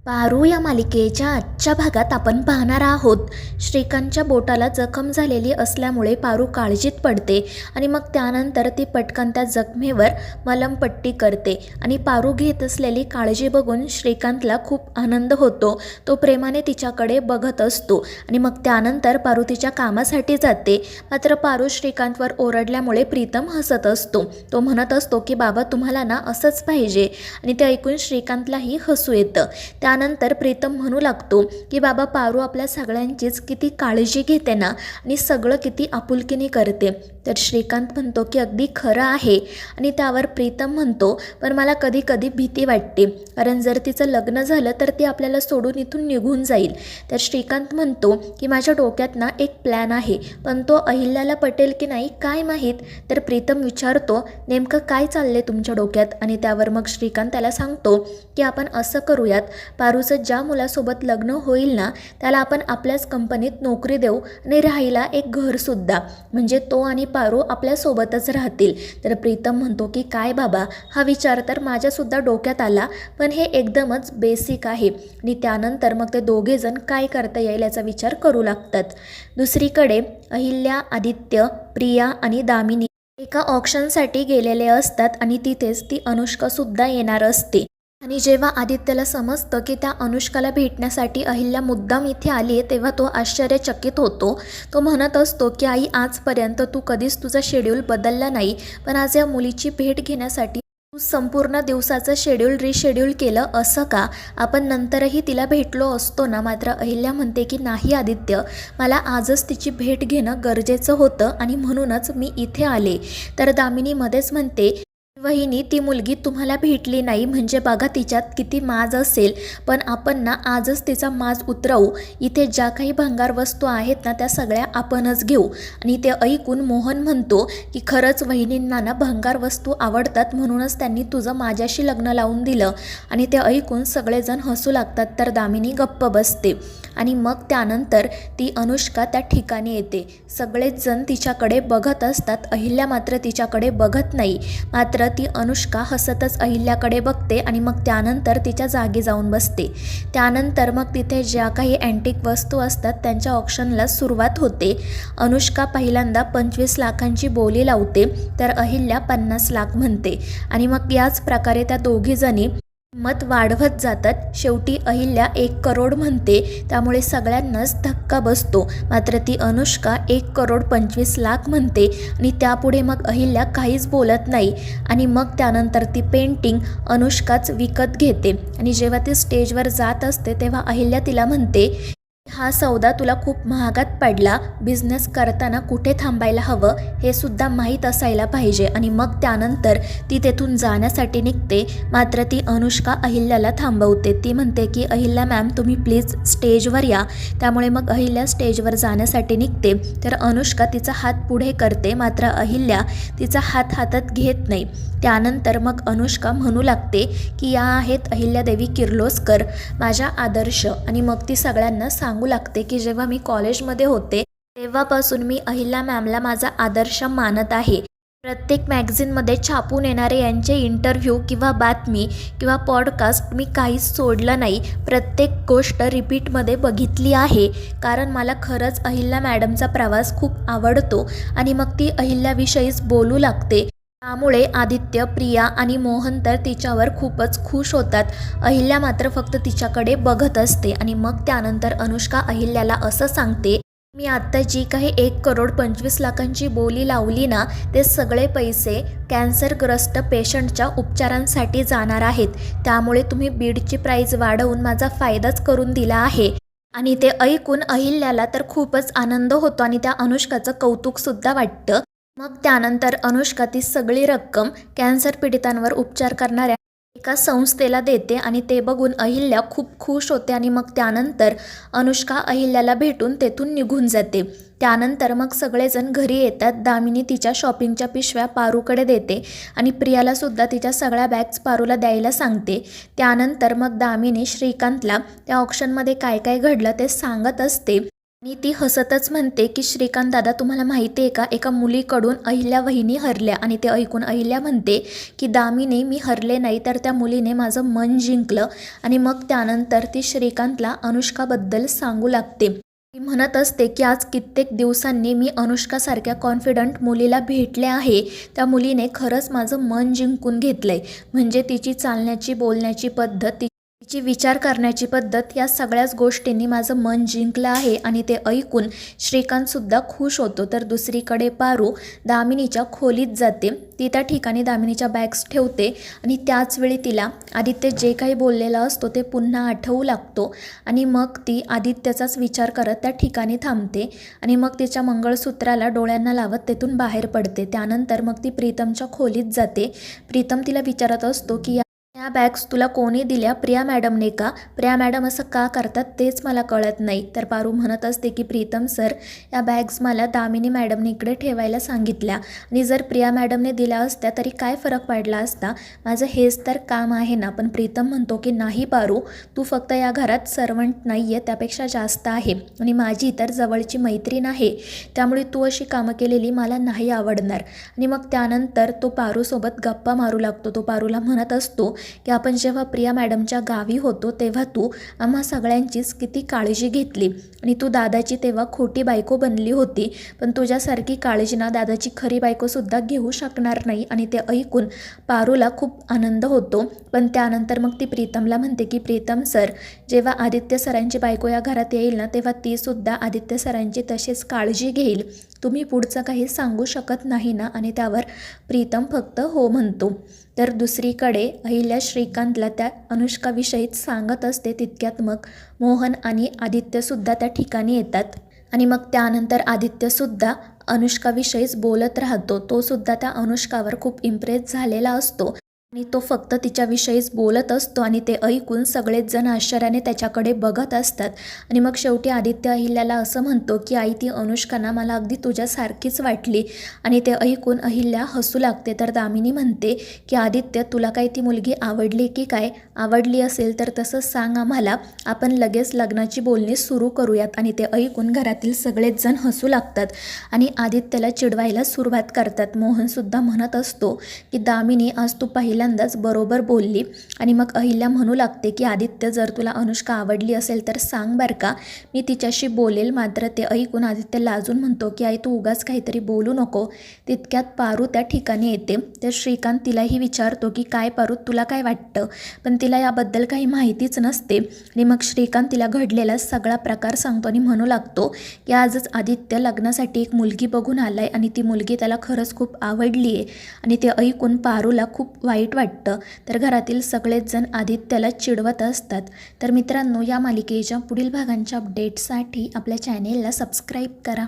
पारू या मालिकेच्या आजच्या भागात आपण पाहणार आहोत. श्रीकांतच्या बोटाला जखम झालेली असल्यामुळे पारू काळजीत पडते आणि मग त्यानंतर ती पटकन त्या जखमेवर मलमपट्टी करते आणि पारू घेत असलेली काळजी बघून श्रीकांतला खूप आनंद होतो. तो प्रेमाने तिच्याकडे बघत असतो आणि मग त्यानंतर पारू तिच्या कामासाठी जाते. मात्र पारू श्रीकांतवर ओरडल्यामुळे प्रीतम हसत असतो. तो म्हणत असतो की बाबा तुम्हाला ना असंच पाहिजे आणि ते ऐकून श्रीकांतलाही हसू येतं. त्यानंतर प्रीतम म्हणू लागतो की बाबा पारू आपल्या सगळ्यांचीच किती काळजी घेते ना आणि सगळं किती आपुलकीने करते. तर श्रीकांत म्हणतो की अगदी खरं आहे आणि त्यावर प्रीतम म्हणतो पण मला कधी कधी भीती वाटते, कारण जर तिचं लग्न झालं तर ती आपल्याला सोडून इथून निघून जाईल. तर श्रीकांत म्हणतो की माझ्या डोक्यात ना एक प्लॅन आहे, पण तो अहिल्याला पटेल की नाही काय माहीत. तर प्रीतम विचारतो नेमकं काय चाललंय तुमच्या डोक्यात, आणि त्यावर मग श्रीकांत त्याला सांगतो की आपण असं करूयात, पारूचं ज्या मुलासोबत लग्न होईल ना त्याला आपण आपल्याच कंपनीत नोकरी देऊ आणि राहायला एक घरसुद्धा, म्हणजे तो आणि पारू आपल्यासोबतच राहतील. तर प्रीतम म्हणतो की काय बाबा, हा विचार तर माझ्यासुद्धा डोक्यात आला, पण हे एकदमच बेसिक आहे. आणि त्यानंतर मग ते दोघेजण काय करता येईल याचा विचार करू लागतात. दुसरीकडे अहिल्या, आदित्य, प्रिया आणि दामिनी एका ऑक्शनसाठी गेलेले असतात आणि तिथेच ती अनुष्कासुद्धा येणार असते. आणि जेव्हा आदित्यला समजतं की त्या अनुष्काला भेटण्यासाठी अहिल्या मुद्दाम इथे आली आहे तेव्हा तो आश्चर्यचकित होतो. तो म्हणत असतो की आई, आजपर्यंत तू कधीच तुझा शेड्यूल बदलला नाही, पण आज या मुलीची भेट घेण्यासाठी तू संपूर्ण दिवसाचं शेड्यूल रिशेड्यूल केलं असं का? आपण नंतरही तिला भेटलो असतो ना. मात्र अहिल्या म्हणते की नाही आदित्य, मला आजच तिची भेट घेणं गरजेचं होतं आणि म्हणूनच मी इथे आले. तर दामिनी मध्येच म्हणते वहिनी, ती मुलगी तुम्हाला भेटली नाही म्हणजे बघा तिच्यात किती माज असेल, पण आपण ना आजच तिचा माज उतरवू. इथे ज्या काही भंगार वस्तू आहेत ना त्या सगळ्या आपणच घेऊ. आणि ते ऐकून मोहन म्हणतो की खरंच वहिनींना ना भंगार वस्तू आवडतात, म्हणूनच त्यांनी तुझं माझ्याशी लग्न लावून दिलं. आणि ते ऐकून सगळेजण हसू लागतात. तर दामिनी गप्प बसते आणि मग त्यानंतर ती अनुष्का त्या ठिकाणी येते. सगळेच जण तिच्याकडे बघत असतात, अहिल्या मात्र तिच्याकडे बघत नाही. मात्र ती अनुष्का हसतच अहिल्याकडे बघते आणि मग त्यानंतर तिच्या जागी जाऊन बसते. त्यानंतर मग तिथे ज्या काही अँटिक वस्तू असतात त्यांच्या ऑक्शनला सुरुवात होते. अनुष्का पहिल्यांदा 25 लाखांची बोली लावते तर अहिल्या 50 लाख म्हणते आणि मग याच प्रकारे त्या दोघीजणी किंमत वाढवत जातात. शेवटी अहिल्या 1 करोड म्हणते, त्यामुळे सगळ्यांनाच धक्का बसतो. मात्र ती अनुष्का 1,25,00,000 म्हणते आणि त्यापुढे मग अहिल्या काहीच बोलत नाही. आणि मग त्यानंतर ती पेंटिंग अनुष्काच विकत घेते आणि जेव्हा ती स्टेजवर जात असते तेव्हा अहिल्या तिला म्हणते हा सौदा तुला खूप महागात पडला, बिझनेस करताना कुठे थांबायला हवं हे सुद्धा माहीत असायला पाहिजे. आणि मग त्यानंतर ती तेथून जाण्यासाठी निघते. मात्र ती अनुष्का अहिल्याला थांबवते. ती म्हणते की अहिल्या मॅम, तुम्ही प्लीज स्टेजवर या. त्यामुळे मग अहिल्या स्टेजवर जाण्यासाठी निघते. तर अनुष्का तिचा हात पुढे करते, मात्र अहिल्या तिचा हात हातात घेत नाही. त्यानंतर मग अनुष्का म्हणू लागते की या आहेत अहिल्यादेवी किर्लोस्कर, माझ्या आदर्श. आणि मग ती सगळ्यांना सांगू लागते की जेव्हा मी कॉलेजमध्ये होते तेव्हापासून मी अहिल्या मॅमला माझा आदर्श मानत आहे. प्रत्येक मॅगझिनमध्ये छापून येणारे यांचे इंटरव्ह्यू किंवा बातमी किंवा पॉडकास्ट मी काहीच सोडलं नाही. प्रत्येक गोष्ट रिपीटमध्ये बघितली आहे, कारण मला खरंच अहिल्या मॅडमचा प्रवास खूप आवडतो. आणि मग ती अहिल्याविषयीच बोलू लागते. त्यामुळे आदित्य, प्रिया आणि मोहन तर तिच्यावर खूपच खुश होतात. अहिल्या मात्र फक्त तिच्याकडे बघत असते. आणि मग त्यानंतर अनुष्का अहिल्याला असं सांगते मी आत्ता जी काही 1,25,00,000ची बोली लावली ना ते सगळे पैसे कॅन्सरग्रस्त पेशंटच्या उपचारांसाठी जाणार आहेत. त्यामुळे तुम्ही बीडची प्राईज वाढवून माझा फायदाच करून दिला आहे. आणि ते ऐकून अहिल्याला तर खूपच आनंद होतो आणि त्या अनुष्काचं कौतुकसुद्धा वाटतं. मग त्यानंतर अनुष्का ती सगळी रक्कम कॅन्सर पीडितांवर उपचार करणाऱ्या एका संस्थेला देते आणि ते बघून अहिल्या खूप खुश होते. आणि मग त्यानंतर अनुष्का अहिल्याला भेटून तेथून निघून जाते. त्यानंतर मग सगळेजण घरी येतात. दामिनी तिच्या शॉपिंगच्या पिशव्या पारूकडे देते आणि प्रियालासुद्धा तिच्या सगळ्या बॅग्स पारूला द्यायला सांगते. त्यानंतर मग दामिनी श्रीकांतला त्या ऑक्शनमध्ये काय काय घडलं ते सांगत असते. आणि ती हसतच म्हणते की श्रीकांत दादा, तुम्हाला माहिती आहे का, एका मुलीकडून अहिल्या वहिनी हरल्या. आणि ते ऐकून अहिल्या म्हणते की दामिनी, मी हरले नाही, तर त्या मुलीने माझं मन जिंकलं. आणि मग त्यानंतर ती श्रीकांतला अनुष्काबद्दल सांगू लागते. ती म्हणत असते की आज कित्येक दिवसांनी मी अनुष्कासारख्या कॉन्फिडंट मुलीला भेटले आहे. त्या मुलीने खरंच माझं मन जिंकून घेतलंय. म्हणजे तिची चालण्याची, बोलण्याची पद्धत, तिची विचार करण्याची पद्धत, या सगळ्याच गोष्टींनी माझं मन जिंकलं आहे. आणि ते ऐकून श्रीकांतसुद्धा खुश होतो. तर दुसरीकडे पारू दामिनीच्या खोलीत जाते. ती त्या ठिकाणी दामिनीच्या बॅग्स ठेवते आणि त्याच वेळी तिला आदित्य जे काही बोललेला असतो ते पुन्हा आठवू लागतो. आणि मग ती आदित्यचाच विचार करत त्या ठिकाणी थांबते आणि मग तिच्या मंगळसूत्राला डोळ्यांना लावत तेथून बाहेर पडते. त्यानंतर मग ती प्रीतमच्या खोलीत जाते. प्रीतम तिला विचारत असतो की या बॅग्स तुला कोणी दिल्या? प्रिया मॅडमने का? प्रिया मॅडम असं का करतात तेच मला कळत नाही. तर पारू म्हणत असते की प्रीतम सर, या बॅग्स मला दामिनी मॅडमने इकडे ठेवायला सांगितल्या. आणि जर प्रिया मॅडमने दिल्या असत्या तरी काय फरक पडला असता? माझं हेच तर काम आहे ना. पण प्रीतम म्हणतो की नाही पारू, तू फक्त या घरात सर्वंट नाही आहे, त्यापेक्षा जास्त आहे. आणि माझी तर जवळची मैत्रीण आहे, त्यामुळे तू अशी कामं केलेली मला नाही आवडणार. आणि मग त्यानंतर तो पारूसोबत गप्पा मारू लागतो. तो पारूला म्हणत असतो की आपण जेव्हा प्रिया मॅडमच्या गावी होतो तेव्हा तू आम्हा सगळ्यांचीच किती काळजी घेतली. आणि तू दादाची तेव्हा खोटी बायको बनली होती, पण तुझ्यासारखी काळजी ना दादाची खरी बायकोसुद्धा घेऊ शकणार नाही. आणि ते ऐकून पारूला खूप आनंद होतो. पण त्यानंतर मग ती प्रीतमला म्हणते की प्रीतम सर, जेव्हा आदित्य सरांची बायको या घरात येईल ना, तेव्हा तीसुद्धा आदित्य सरांची तशीच काळजी घेईल. तुम्ही पुढचं काही सांगू शकत नाही ना? आणि त्यावर प्रीतम फक्त हो म्हणतो. तर दुसरीकडे अहिल्या श्रीकांतला त्या अनुष्काविषयीच सांगत असते. तितक्यात मग मोहन आणि आदित्यसुद्धा त्या ठिकाणी येतात. आणि मग त्यानंतर आदित्यसुद्धा अनुष्काविषयीच बोलत राहतो. तोसुद्धा त्या अनुष्कावर खूप इम्प्रेस झालेला असतो आणि तो फक्त तिच्याविषयीच बोलत असतो. आणि ते ऐकून सगळेच जण आश्चर्याने त्याच्याकडे बघत असतात. आणि मग शेवटी आदित्य अहिल्याला असं म्हणतो की आई, ती अनुष्का ना मला अगदी तुझ्यासारखीच वाटली. आणि ते ऐकून अहिल्या हसू लागते. तर दामिनी म्हणते की आदित्य, तुला काही ती मुलगी आवडली की काय? आवडली असेल तर तसं सांग आम्हाला, आपण लगेच लग्नाची बोलणी सुरू करूयात. आणि ते ऐकून घरातील सगळेच जण हसू लागतात आणि आदित्यला चिडवायला सुरुवात करतात. मोहनसुद्धा म्हणत असतो की दामिनी, आज तू पहिल्यांदाच बरोबर बोलली. आणि मग अहिल्या म्हणू लागते की आदित्य, जर तुला अनुष्का आवडली असेल तर सांग बरं का, मी तिच्याशी बोलेल. मात्र ते ऐकून आदित्य लाजून म्हणतो की आई, तू उगाच काहीतरी बोलू नको. तितक्यात पारू त्या ठिकाणी येते. तर श्रीकांत तिलाही विचारतो की काय पारू, तुला काय वाटतं? पण तिला याबद्दल काही माहितीच नसते. आणि मग श्रीकांत तिला घडलेला सगळा प्रकार सांगतो आणि म्हणू लागतो की आजच आदित्य लग्नासाठी एक मुलगी बघून आलाय आणि ती मुलगी त्याला खरंच खूप आवडली आहे. आणि ते ऐकून पारूला खूप वाईट वाटतं. तर घरातील सगळेच जण आदित्यला चिडवत असतात. तर मित्रांनो, या मालिकेच्या पुढील भागांच्या अपडेट्ससाठी आपल्या चॅनेलला सबस्क्राईब करा.